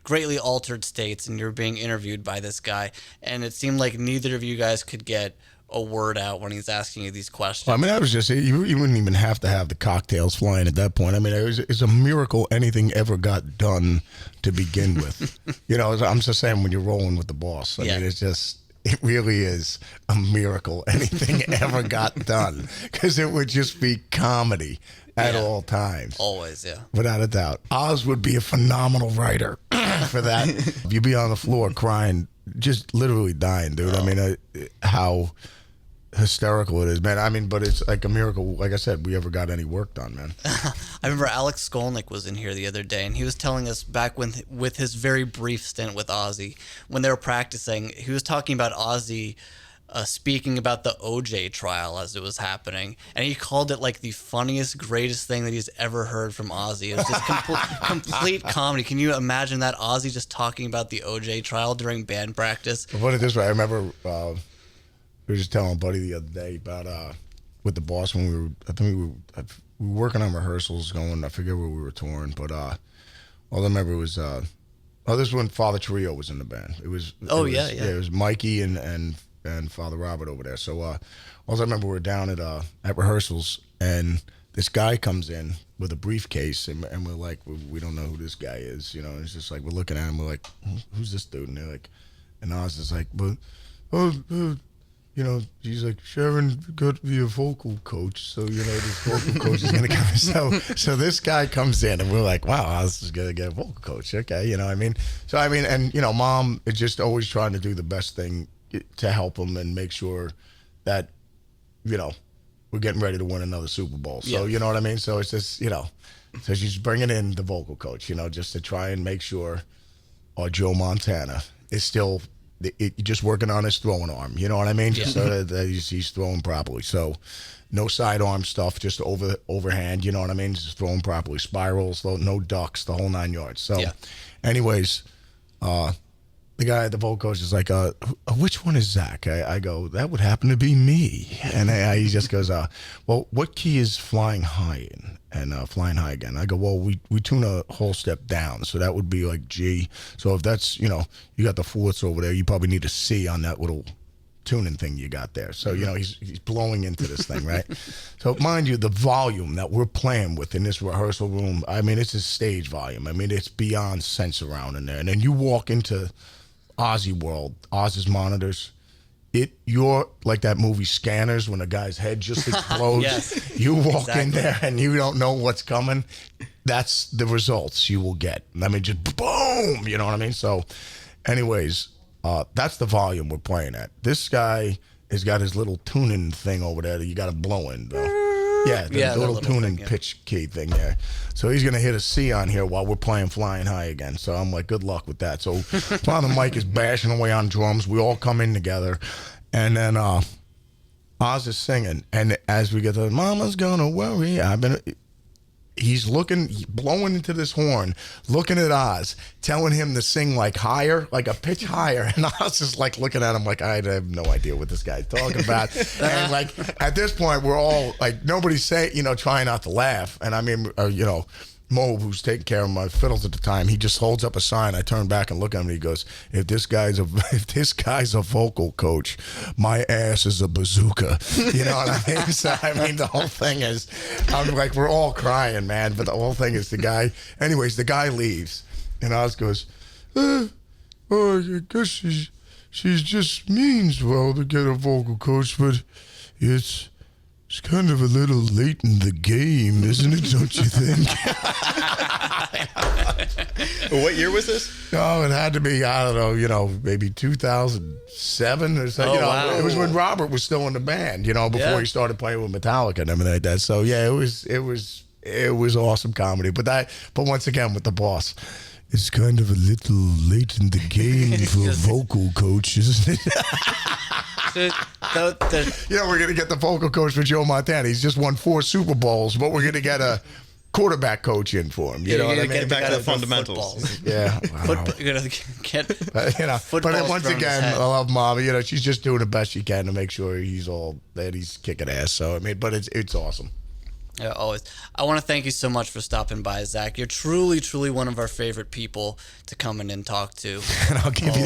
greatly altered states, and you're being interviewed by this guy, and it seemed like neither of you guys could get a word out when he's asking you these questions. Well, I mean, that was just it. You wouldn't even have to have the cocktails flying at that point. I mean, it's a miracle anything ever got done to begin with. I'm just saying, when you're rolling with the boss, I mean, it's just... It really is a miracle anything ever got done, because it would just be comedy at all times. Always, yeah. Without a doubt. Oz would be a phenomenal writer for that. You'd be on the floor crying, just literally dying, dude. I mean, how hysterical it is, man. I mean, but it's like a miracle, like I said, we ever got any work done, man. I remember Alex Skolnick was in here the other day, and he was telling us back when, with his very brief stint with Ozzy, when they were practicing, he was talking about Ozzy speaking about the OJ trial as it was happening, and he called it like the funniest, greatest thing that he's ever heard from Ozzy. It was just complete comedy. Can you imagine that, Ozzy just talking about the OJ trial during band practice? I'll put it this way, I remember... we were just telling a buddy the other day about with the boss when we were working on rehearsals going, I forget where we were touring, but all I remember was this was when Father Trio was in the band. It was it was Mikey and and Father Robert over there. So all I remember, we were down at rehearsals, and this guy comes in with a briefcase, and we're like, we don't know who this guy is, you know. And it's just like, we're looking at him, we're like, who's this dude? And they're like, and Oz is like, but you know, he's like, Sharon got to be a vocal coach, so, you know, this vocal coach is going to come. So this guy comes in, and we're like, wow, Oz is going to get a vocal coach. Okay, you know what I mean? So, I mean, and, you know, Mom is just always trying to do the best thing to help him and make sure that, you know, we're getting ready to win another Super Bowl. So, you know what I mean? So it's just, you know, so she's bringing in the vocal coach, you know, just to try and make sure Joe Montana is still just working on his throwing arm, you know what I mean? Just so that he's throwing properly. So no sidearm stuff, just overhand, you know what I mean? Just throwing properly. Spirals, no ducks, the whole 9 yards. So anyways, the guy at the vocal coach is like, which one is Zakk? I go, that would happen to be me. And he just goes, well, what key is flying high in? And flying high again. I go, well, we tune a whole step down, so that would be like G. So if that's, you know, you got the fourths over there, you probably need a C on that little tuning thing you got there. So, you know, he's blowing into this thing, right? So mind you, the volume that we're playing with in this rehearsal room, I mean, it's a stage volume. I mean, it's beyond sense around in there. And then you walk into Ozzy world, Oz's monitors. You're like that movie Scanners when a guy's head just explodes. Yes, you walk in there and you don't know what's coming. That's the results you will get. I mean, just boom, you know what I mean? So anyways, that's the volume we're playing at. This guy has got his little tuning thing over there that you got to blow in, though. Yeah, the little tuning pitch key thing there. So he's going to hit a C on here while we're playing Flying High again. So I'm like, good luck with that. So Father Mike is bashing away on drums. We all come in together. And then Oz is singing. And as we get to Mama's Gonna Worry, he's blowing into this horn, looking at Oz, telling him to sing like higher, like a pitch higher. And Oz is like looking at him like, I have no idea what this guy's talking about. And like at this point, we're all like, nobody's saying, you know, trying not to laugh. And I mean, you know, Mo, who's taking care of my fiddles at the time, he just holds up a sign. I turn back and look at him and he goes, if this guy's a vocal coach, my ass is a bazooka. You know what I mean? So I mean, the whole thing is, I'm like, we're all crying, man. But the whole thing is the guy leaves and Oz goes, I guess she's just means well to get a vocal coach, but it's kind of a little late in the game, isn't it, don't you think? What year was this? Oh, it had to be, I don't know, you know, maybe 2007 or something. Oh, you know, wow. It was when Robert was still in the band, you know, before he started playing with Metallica and everything like that. So, yeah, it was awesome comedy. But once again, with the boss, it's kind of a little late in the game for a vocal coach, isn't it? You know, we're going to get the vocal coach for Joe Montana. He's just won 4 Super Bowls, but we're going to get a quarterback coach in for him. You know what I mean? Get back to the fundamentals. Yeah. Wow. You're going to get you know, but then once again, I love Mama. You know, she's just doing the best she can to make sure he's kicking ass. So, I mean, but it's awesome. Yeah, always. I want to thank you so much for stopping by, Zakk. You're truly, truly one of our favorite people to come in and talk to. And I'll give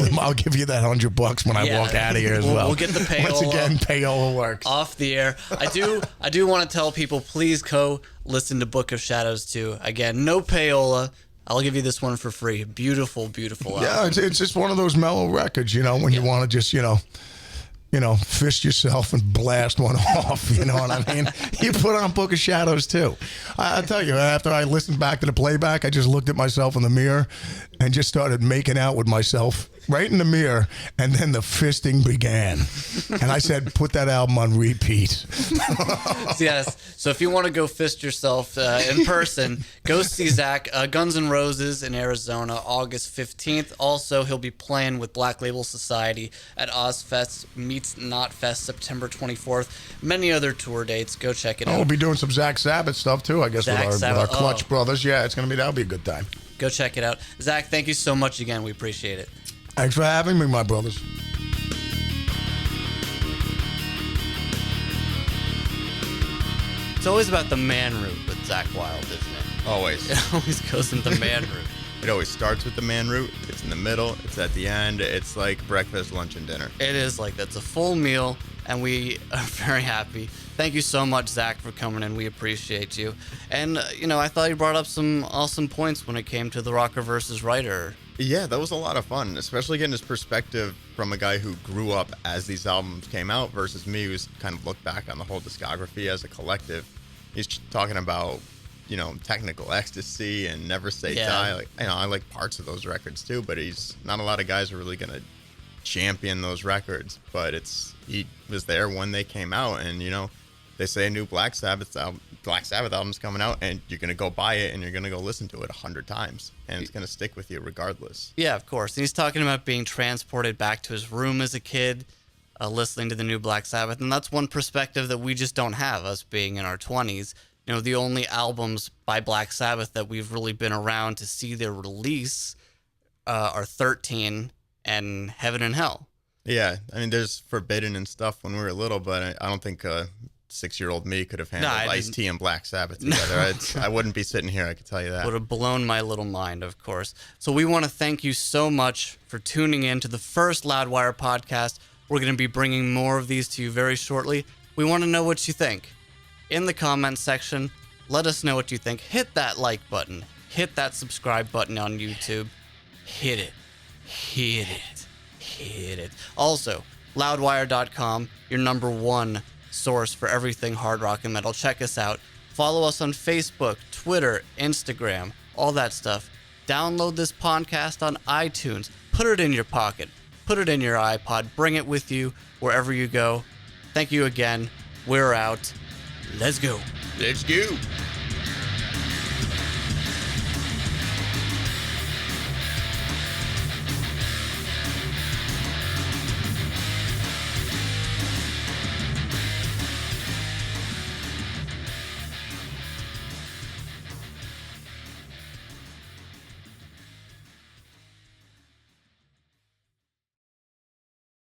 you that $100 when I walk out of here as well. We'll get the payola. Once again, payola works. Off the air. I do want to tell people, please go listen to Book of Shadows 2. Again, no payola. I'll give you this one for free. Beautiful, beautiful album. Yeah, it's just one of those mellow records, you know, when you want to just, you know, fist yourself and blast one off. You know what I mean? You put on Book of Shadows too. I tell you, after I listened back to the playback, I just looked at myself in the mirror and just started making out with myself right in the mirror, and then the fisting began. And I said, put that album on repeat. Yes. So if you want to go fist yourself in person, go see Zakk. Guns N' Roses in Arizona, August 15th. Also, he'll be playing with Black Label Society at Ozfest Meets Not Fest, September 24th. Many other tour dates. Go check it out. We'll be doing some Zakk Sabbath stuff too, I guess, with our Clutch brothers. Yeah, that'll be a good time. Go check it out. Zakk, thank you so much again. We appreciate it. Thanks for having me, my brothers. It's always about the man route with Zakk Wylde, isn't it? Always. It always goes in the man route. It always starts with the man root. It's in the middle. It's at the end. It's like breakfast, lunch, and dinner. It is like that's a full meal, and we are very happy. Thank you so much, Zakk, for coming in. We appreciate you. And, I thought you brought up some awesome points when it came to the rocker versus writer. Yeah, that was a lot of fun, especially getting his perspective from a guy who grew up as these albums came out versus me, who's kind of looked back on the whole discography as a collective. He's talking about, Technical Ecstasy and Never Say Die. Like, I like parts of those records too, but he's not a lot of guys are really going to champion those records. But he was there when they came out, and, they say a new Black Sabbath album's coming out, and you're going to go buy it and you're going to go listen to it 100 times, and it's going to stick with you regardless. Yeah, of course. And he's talking about being transported back to his room as a kid, listening to the new Black Sabbath. And that's one perspective that we just don't have, us being in our 20s. The only albums by Black Sabbath that we've really been around to see their release are 13 and Heaven and Hell. Yeah, I mean, there's Forbidden and stuff when we were little, but I don't think 6-year-old me could have handled Ice-T and Black Sabbath together. I wouldn't be sitting here, I could tell you that. Would have blown my little mind, of course. So we want to thank you so much for tuning in to the first Loudwire podcast. We're going to be bringing more of these to you very shortly. We want to know what you think. In the comments section, let us know what you think. Hit that like button. Hit that subscribe button on YouTube. Hit it. Hit it. Hit it. Also, loudwire.com, your number one source for everything hard rock and metal. Check us out. Follow us on Facebook, Twitter, Instagram, all that stuff. Download this podcast on iTunes. Put it in your pocket. Put it in your iPod. Bring it with you wherever you go. Thank you again. We're out. Let's go. Let's go.